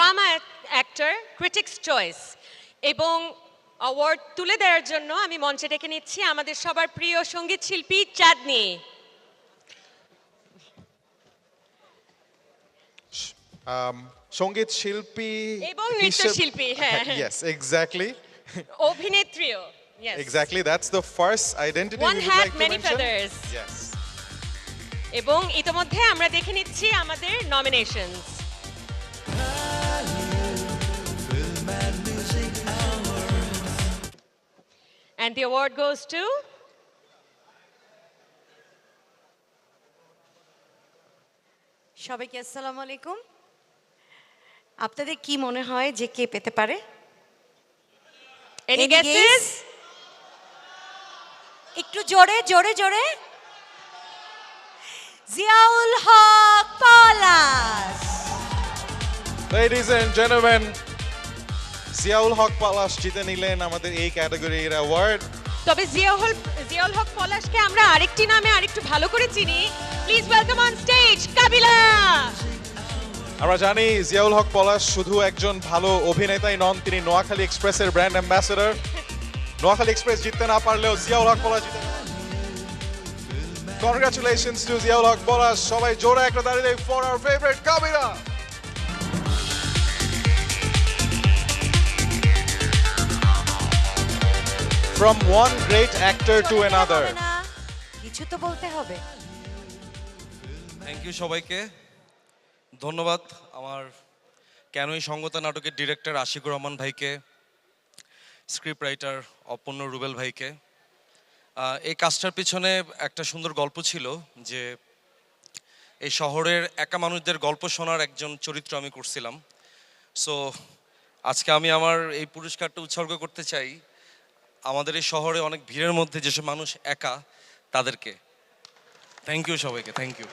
Drama actor critics choice এবং award তুলে দেওয়ার জন্য আমি মঞ্চে ডেকে নিচ্ছি আমাদের সবার প্রিয় সঙ্গীত শিল্পী চাঁদনি। সঙ্গীত শিল্পী এবং নৃত্যশিল্পী, হ্যাঁ। Yes, exactly. অভিনেত্রীও, yes. Exactly, that's the first identity One we would hat, like to many mention. feathers. Yes. এবং ইতোমধ্যে আমরা দেখে নিচ্ছি আমাদের nominations. And the award goes to সবাইকে আসসালামু আলাইকুম। আপনাদের কি মনে হয় যে কে পেতে পারে? Any guesses? একটু জোরে জোরে জোরে। জিয়াউল হক পলাশ। Ladies and gentlemen, Ziaul Haque Palash জিতে নিলেন আমাদের এই ক্যাটাগরির অ্যাওয়ার্ড। তবে জিয়াউল হক পলাশকে আমরা আরেকটি নামে আরেকটু ভালো করে চিনি। প্লিজ ওয়েলকাম অন স্টেজ কাবিলা। আমরা জানি জিয়াউল হক পলাশ শুধু একজন ভালো অভিনেতাই নন, তিনি নোয়াখালী এক্সপ্রেসের ব্র্যান্ড অ্যাম্বাসেডর। নোয়াখালী এক্সপ্রেস জিততে না পারলেও জিয়াউল হক পলাশ জিতে। Congratulations to Ziaul Haque Palash. সবাই জোরে একটা দাঁড়িয়ে দেই ফর आवर ফেভারিট কাবিলা। From one great actor to another. কিছু তো বলতে হবে। থ্যাংক ইউ সবাইকে, ধন্যবাদ আমার কেনই সঙ্গতা নাটকের ডিরেক্টর আশিকুর রহমান ভাইকে, স্ক্রিপ্ট রাইটার অপর্ণ রুবেল ভাইকে। এই কাজটার পিছনে একটা সুন্দর গল্প ছিল যে এই শহরের একা মানুষদের গল্প শোনার একজন চরিত্র আমি করছিলাম। সো আজকে আমি আমার এই পুরস্কারটা উৎসর্গ করতে চাই আমাদের এই শহরে অনেক ভিড়ের মধ্যে যেসব মানুষ একা তাদেরকে। থ্যাংক ইউ সবাইকে, থ্যাংক ইউ।